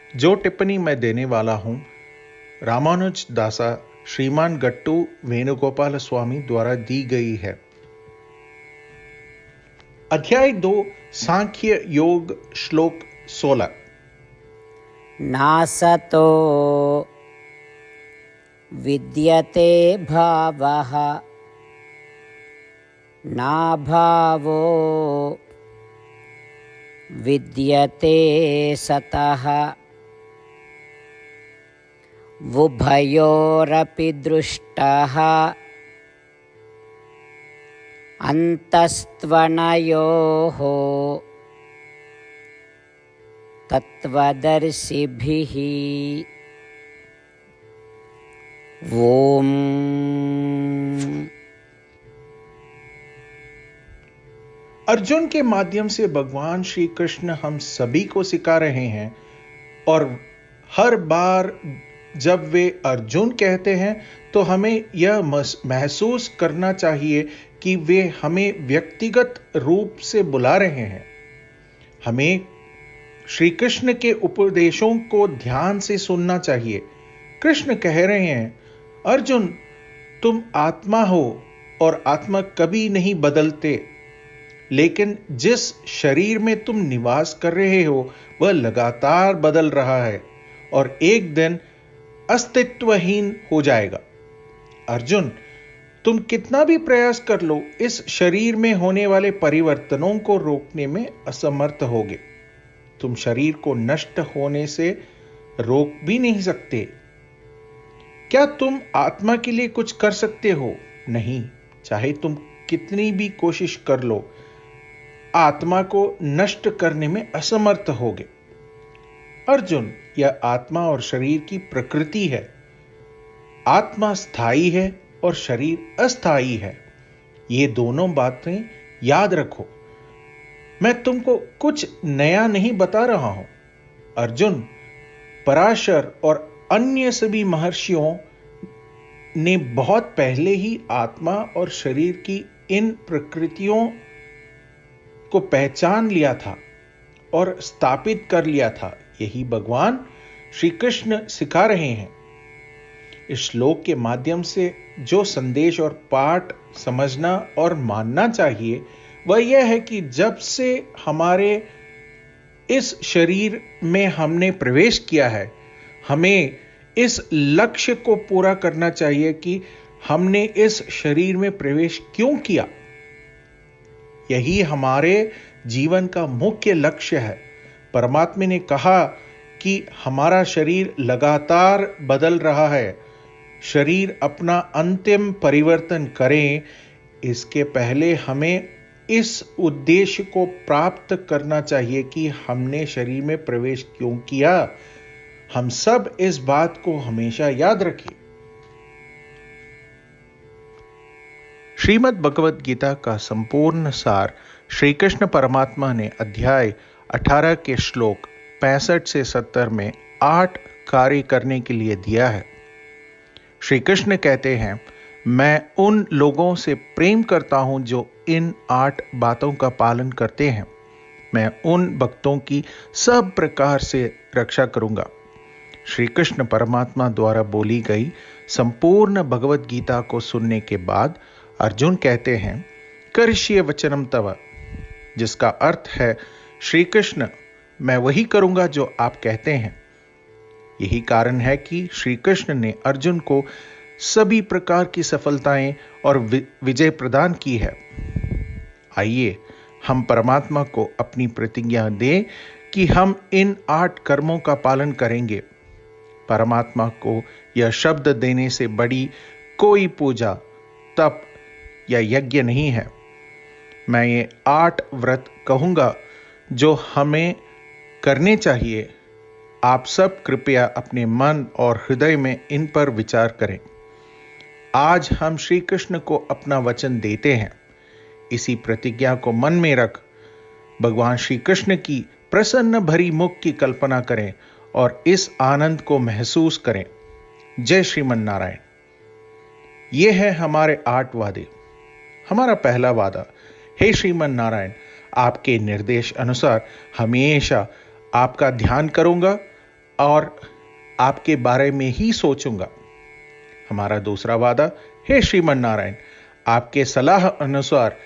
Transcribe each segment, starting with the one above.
जो टिप्पणी मैं देने वाला हूं रामानुज दासा श्रीमान गट्टू वेणुगोपाल स्वामी द्वारा दी गई है। अध्याय 2 सांख्य योग श्लोक 16। नासतो विद्यते भावः नाभावो विद्यते सतः उभयोरपि दृष्टः अन्तस्त्वनयोः तत्वदर्शिभिः। ओम। अर्जुन के माध्यम से भगवान श्री कृष्ण हम सभी को सिखा रहे हैं और हर बार जब वे अर्जुन कहते हैं तो हमें यह महसूस करना चाहिए कि वे हमें व्यक्तिगत रूप से बुला रहे हैं। हमें श्री कृष्ण के उपदेशों को ध्यान से सुनना चाहिए। कृष्ण कह रहे हैं, अर्जुन तुम आत्मा हो और आत्मा कभी नहीं बदलते, लेकिन जिस शरीर में तुम निवास कर रहे हो वह लगातार बदल रहा है और एक दिन अस्तित्वहीन हो जाएगा। अर्जुन तुम कितना भी प्रयास कर लो, इस शरीर में होने वाले परिवर्तनों को रोकने में असमर्थ होगे। तुम शरीर को नष्ट होने से रोक भी नहीं सकते। क्या तुम आत्मा के लिए कुछ कर सकते हो? नहीं। चाहे तुम कितनी भी कोशिश कर लो, आत्मा को नष्ट करने में असमर्थ होगे। अर्जुन यह आत्मा और शरीर की प्रकृति है। आत्मा स्थायी है और शरीर अस्थायी है। ये दोनों बातें याद रखो। मैं तुमको कुछ नया नहीं बता रहा हूं। अर्जुन पराशर और अन्य सभी महर्षियों ने बहुत पहले ही आत्मा और शरीर की इन प्रकृतियों को पहचान लिया था और स्थापित कर लिया था। यही भगवान श्री कृष्ण सिखा रहे हैं। इस श्लोक के माध्यम से जो संदेश और पाठ समझना और मानना चाहिए वह यह है कि जब से हमारे इस शरीर में हमने प्रवेश किया है, हमें इस लक्ष्य को पूरा करना चाहिए कि हमने इस शरीर में प्रवेश क्यों किया। यही हमारे जीवन का मुख्य लक्ष्य है। परमात्मा ने कहा कि हमारा शरीर लगातार बदल रहा है। शरीर अपना अंतिम परिवर्तन करें, इसके पहले हमें इस उद्देश्य को प्राप्त करना चाहिए कि हमने शरीर में प्रवेश क्यों किया। हम सब इस बात को हमेशा याद रखें। श्रीमद् भगवद गीता का संपूर्ण सार श्री कृष्ण परमात्मा ने अध्याय 18 के श्लोक 65 से 70 में 8 कार्य करने के लिए दिया है। श्री कृष्ण कहते हैं, मैं उन लोगों से प्रेम करता हूं जो इन 8 बातों का पालन करते हैं। मैं उन भक्तों की सब प्रकार से रक्षा करूंगा। श्री कृष्ण परमात्मा द्वारा बोली गई संपूर्ण भगवद गीता को सुनने के बाद अर्जुन कहते हैं, करिष्ये वचनम तव, जिसका अर्थ है, श्री कृष्ण मैं वही करूंगा जो आप कहते हैं। यही कारण है कि श्री कृष्ण ने अर्जुन को सभी प्रकार की सफलताएं और विजय प्रदान की है। आइए हम परमात्मा को अपनी प्रतिज्ञा दें कि हम इन 8 कर्मों का पालन करेंगे। परमात्मा को यह शब्द देने से बड़ी कोई पूजा, तप या यज्ञ नहीं है। मैं ये 8 व्रत कहूंगा जो हमें करने चाहिए। आप सब कृपया अपने मन और हृदय में इन पर विचार करें। आज हम श्री कृष्ण को अपना वचन देते हैं। इसी प्रतिज्ञा को मन में रख भगवान श्री कृष्ण की प्रसन्न भरी मुख की कल्पना करें और इस आनंद को महसूस करें। जय श्रीमन नारायण। ये है हमारे 8 वादे। हमारा पहला वादा, हे श्रीमन नारायण, आपके निर्देश अनुसार हमेशा आपका ध्यान करूंगा, और आपके बारे में ही सोचूंगा। हमारा दूसरा वादा, हे श्रीमन नारायण, आपके सलाह अनुसार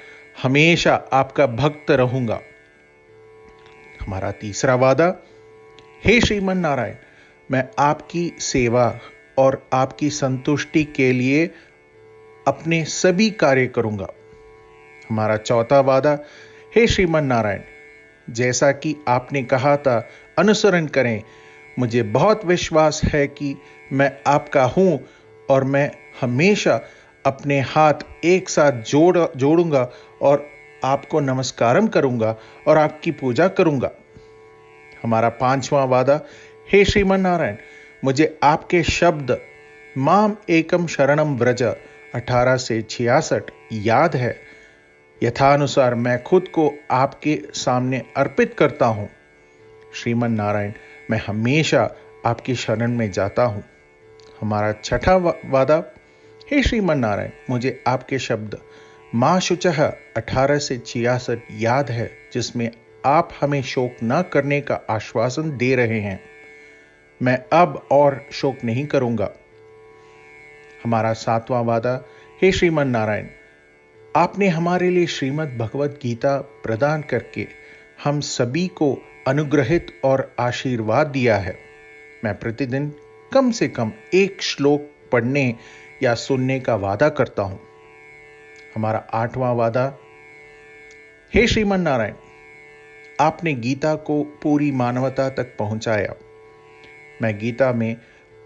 हमेशा आपका भक्त रहूंगा। हमारा तीसरा वादा, हे श्रीमन नारायण, मैं आपकी सेवा और आपकी संतुष्टि के लिए अपने सभी कार्य करूंगा। हमारा चौथा वादा, हे श्रीमन नारायण, जैसा कि आपने कहा था अनुसरण करें। मुझे बहुत विश्वास है कि मैं आपका हूं और मैं हमेशा अपने हाथ एक साथ जोड़ूंगा और आपको नमस्कारम करूंगा और आपकी पूजा करूंगा। हमारा पांचवा वादा, हे श्रीमन नारायण, मुझे आपके शब्द माम एकम शरणम व्रज 18 से 66 याद है। यथानुसार मैं खुद को आपके सामने अर्पित करता हूं। श्रीमन नारायण, मैं हमेशा आपकी शरण में जाता हूं। हमारा छठा वादा, हे श्रीमन नारायण, मुझे आपके शब्द मां शुचः 18 से 66 याद है, जिसमें आप हमें शोक न करने का आश्वासन दे रहे हैं। मैं अब और शोक नहीं करूंगा। हमारा सातवां वादा, हे श्रीमन नारायण, आपने हमारे लिए श्रीमद् भगवत गीता प्रदान करके हम सभी को अनुग्रहित और आशीर्वाद दिया है। मैं प्रतिदिन कम से कम एक श्लोक पढ़ने या सुनने का वादा करता हूं। हमारा आठवां वादा, हे श्रीमन नारायण, आपने गीता को पूरी मानवता तक पहुंचाया। मैं गीता में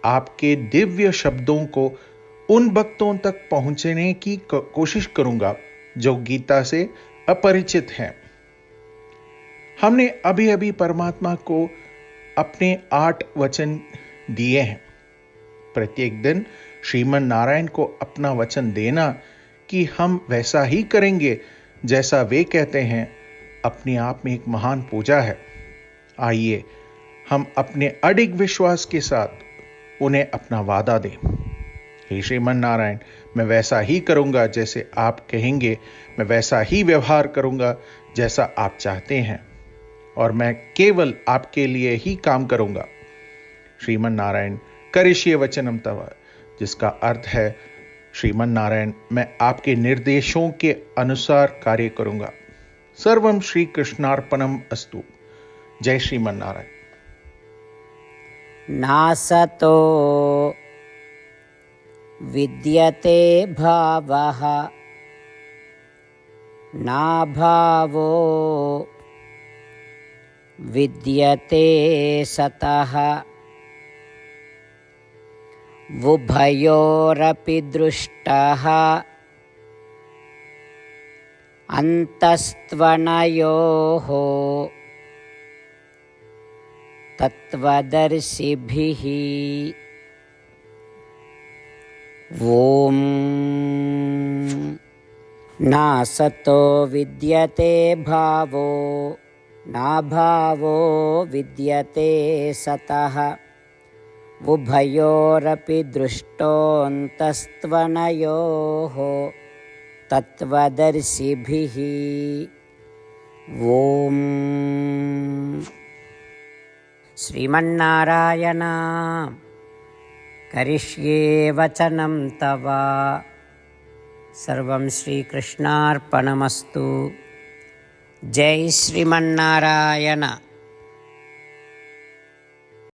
आपके दिव्य शब्दों को उन भक्तों तक पहुंचने की कोशिश करूंगा जो गीता से अपरिचित हैं। हमने अभी अभी परमात्मा को अपने 8 वचन दिए हैं। प्रत्येक दिन श्रीमन नारायण को अपना वचन देना कि हम वैसा ही करेंगे जैसा वे कहते हैं, अपने आप में एक महान पूजा है। आइए हम अपने अडिग विश्वास के साथ उन्हें अपना वादा दें। हे श्रीमन नारायण, मैं वैसा ही करूंगा जैसे आप कहेंगे, मैं वैसा ही व्यवहार करूंगा जैसा आप चाहते हैं, और मैं केवल आपके लिए ही काम करूंगा। श्रीमन नारायण, करिष्ये वचनम तव, जिसका अर्थ है, श्रीमन नारायण, मैं आपके निर्देशों के अनुसार कार्य करूंगा। सर्वम श्री कृष्णार्पणम अस्तु। जय श्रीमन नारायण। नासतो विद्यते भावः नाभावो विद्यते सतः उभयोरपि दृष्टः अन्तस्त्वनयोः तत्त्वदर्शिभिः। ॐ नासतो विद्यते भावो नाभावो विद्यते सतः उभयोरपि दृष्टोऽन्तस्त्वनयोः तत्त्वदर्शिभिः। ॐ श्रीमन्नारायण करिष्ये वचनं तव। सर्वं श्रीकृष्णार्पणमस्तु। जय श्रीमन्नारायण।